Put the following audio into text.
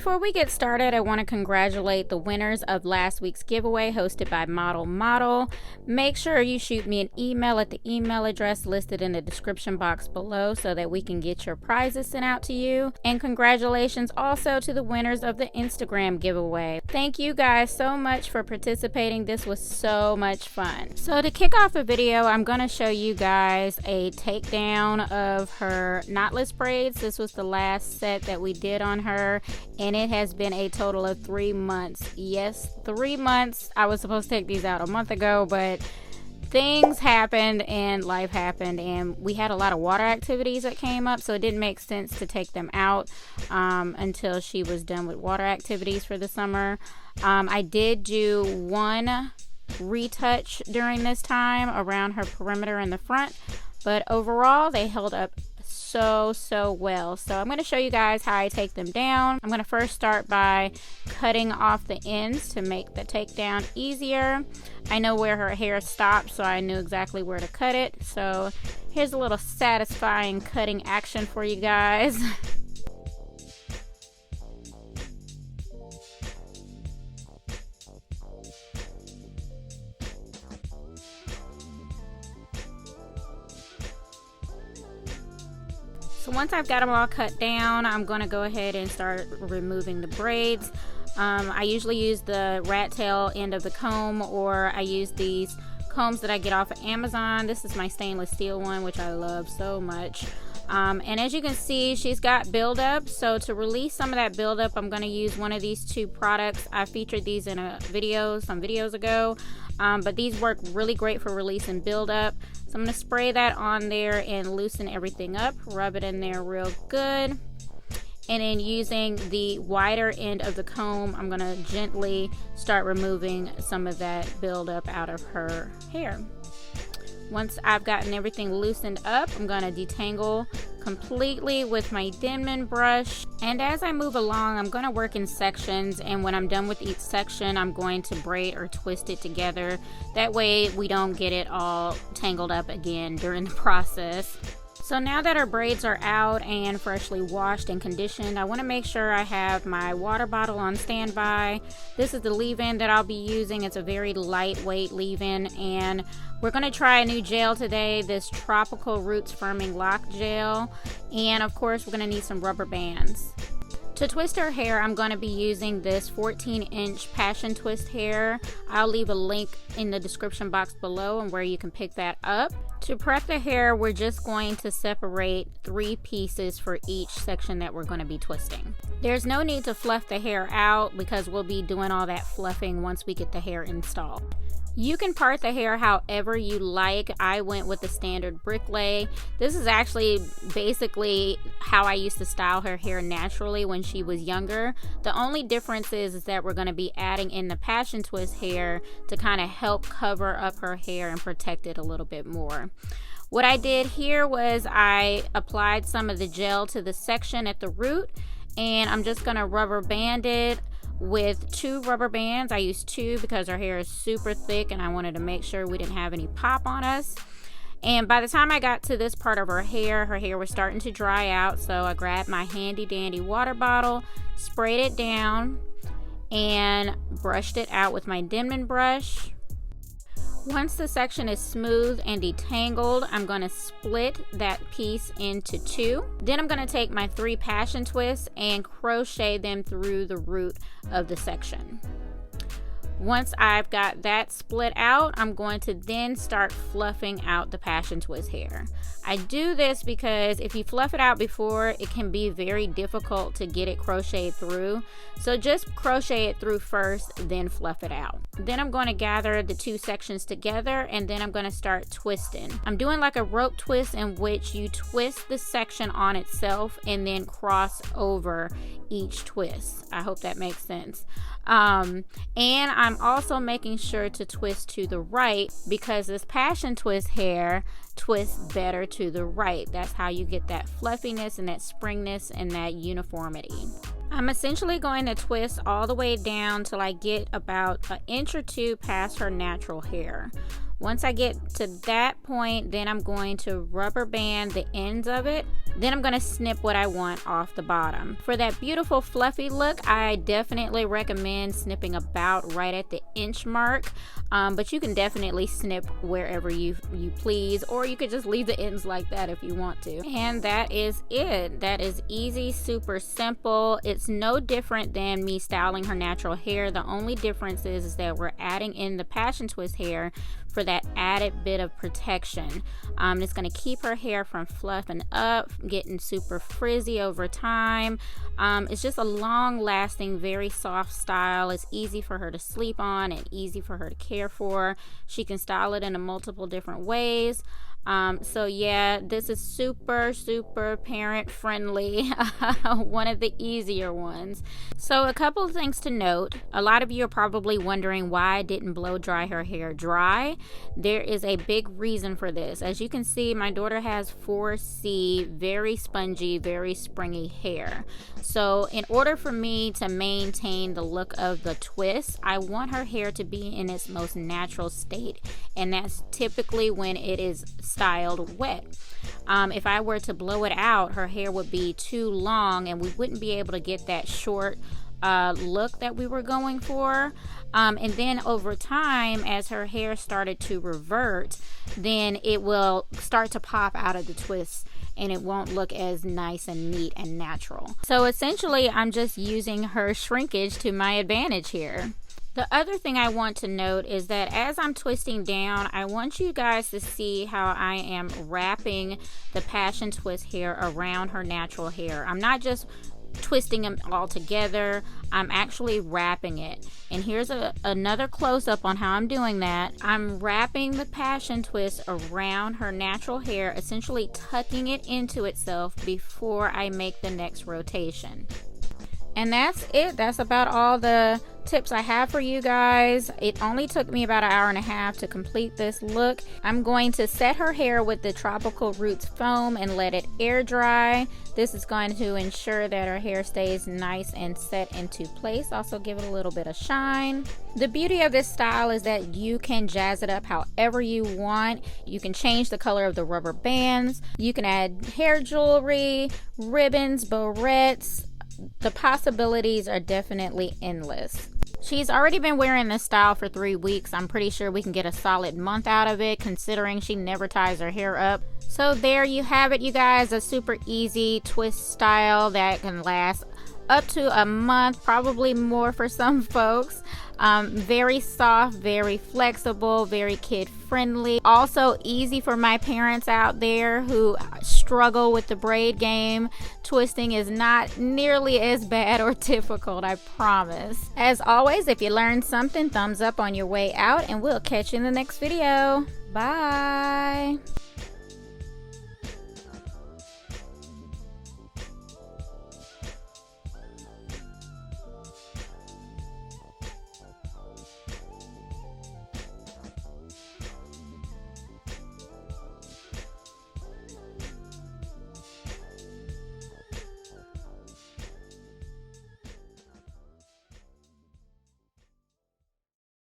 Before we get started, I want to congratulate the winners of last week's giveaway hosted by Model. Make sure you shoot me an email at the email address listed in the description box below so that we can get your prizes sent out to you. And congratulations also to the winners of the Instagram giveaway. Thank you guys so much for participating. This was so much fun. So to kick off the video, I'm going to show you guys a takedown of her knotless braids. This was the last set that we did on her, and it has been a total of 3 months. Yes, 3 months. I was supposed to take these out a month ago, but things happened and life happened, and we had a lot of water activities that came up, so it didn't make sense to take them out until she was done with water activities for the summer. I did do one retouch during this time around her perimeter in the front, but overall they held up so well. So I'm going to show you guys how I take them down. I'm going to first start by cutting off the ends to make the takedown easier. I know where her hair stopped, so I knew exactly where to cut it. So here's a little satisfying cutting action for you guys. So once I've got them all cut down, I'm going to go ahead and start removing the braids. I usually use the rat tail end of the comb, or I use these combs that I get off of Amazon. This is my stainless steel one, which I love so much. And as you can see, she's got buildup. So to release some of that buildup, I'm going to use one of these two products. I featured these in a video some videos ago, but these work really great for releasing buildup. So I'm going to spray that on there and loosen everything up, rub it in there real good. And then using the wider end of the comb, I'm going to gently start removing some of that buildup out of her hair. Once I've gotten everything loosened up, I'm going to detangle completely with my Denman brush. And as I move along, I'm going to work in sections, and when I'm done with each section, I'm going to braid or twist it together. That way we don't get it all tangled up again during the process. So now that our braids are out and freshly washed and conditioned, I want to make sure I have my water bottle on standby. This is the leave-in that I'll be using. It's a very lightweight leave-in, and we're going to try a new gel today, this Tropical Roots Firming Lock Gel. And of course, we're going to need some rubber bands. To twist her hair, I'm going to be using this 14-inch Passion Twist hair. I'll leave a link in the description box below and where you can pick that up. To prep the hair, we're just going to separate 3 pieces for each section that we're going to be twisting. There's no need to fluff the hair out because we'll be doing all that fluffing once we get the hair installed. You can part the hair however you like. I went with the standard brick lay. This is actually basically how I used to style her hair naturally when she was younger. The only difference is that we're going to be adding in the Passion Twist hair to kind of help cover up her hair and protect it a little bit more. What I did here was I applied some of the gel to the section at the root, and I'm just going to rubber band it with 2 rubber bands. I used 2 because her hair is super thick and I wanted to make sure we didn't have any pop on us. And by the time I got to this part of her hair was starting to dry out, so I grabbed my handy dandy water bottle, sprayed it down, and brushed it out with my Denman brush. Once the section is smooth and detangled, I'm going to split that piece into 2. Then I'm going to take my 3 Passion Twists and crochet them through the root of the section. Once I've got that split out, I'm going to then start fluffing out the Passion Twist hair. I do this because if you fluff it out before, it can be very difficult to get it crocheted through. So just crochet it through first, then fluff it out. Then I'm going to gather the 2 sections together, and then I'm going to start twisting. I'm doing like a rope twist in which you twist the section on itself and then cross over each twist. I hope that makes sense. And I'm also making sure to twist to the right because this Passion Twist hair twists better to the right. That's how you get that fluffiness and that springiness and that uniformity. I'm essentially going to twist all the way down till I get about 1 inch or 2 past her natural hair. Once I get to that point, then I'm going to rubber band the ends of it. Then I'm going to snip what I want off the bottom. For that beautiful fluffy look, I definitely recommend snipping about right at the inch mark. But you can definitely snip wherever you please, or you could just leave the ends like that if you want to. And that is it. That is easy, super simple. It's no different than me styling her natural hair. The only difference is that we're adding in the passion twist hair for that added bit of protection. It's going to keep her hair from fluffing up, getting super frizzy over time. It's just a long lasting, very soft style. It's easy for her to sleep on and easy for her to care for. She can style it in a multiple different ways. So yeah, this is super parent friendly. One of the easier ones. So a couple of things to note. A lot of you are probably wondering why I didn't blow dry her hair dry. There is a big reason for this. As you can see, my daughter has 4C, very spongy, very springy hair. So in order for me to maintain the look of the twist, I want her hair to be in its most natural state, and that's typically when it is styled wet. If I were to blow it out, her hair would be too long and we wouldn't be able to get that short look that we were going for. And then over time, as her hair started to revert, then it will start to pop out of the twist and it won't look as nice and neat and natural. So essentially, I'm just using her shrinkage to my advantage here. The other thing I want to note is that as I'm twisting down, I want you guys to see how I am wrapping the passion twist hair around her natural hair. I'm not just twisting them all together, I'm actually wrapping it. And here's another close-up on how I'm doing that. I'm wrapping the passion twist around her natural hair, essentially tucking it into itself before I make the next rotation. And that's it. That's about all the tips I have for you guys. It only took me about an hour and a half to complete this look. I'm going to set her hair with the Tropical Roots foam and let it air dry. This is going to ensure that her hair stays nice and set into place. Also give it a little bit of shine. The beauty of this style is that you can jazz it up however you want. You can change the color of the rubber bands. You can add hair jewelry, ribbons, barrettes. The possibilities are definitely endless. She's already been wearing this style for 3 weeks. I'm pretty sure we can get a solid month out of it, considering she never ties her hair up. So there you have it, you guys. A super easy twist style that can last up to a month, probably more for some folks. Very soft, very flexible, very kid friendly. Also easy for my parents out there who struggle with the braid game. Twisting is not nearly as bad or difficult, I promise. As always, if you learned something, thumbs up on your way out, and we'll catch you in the next video. Bye.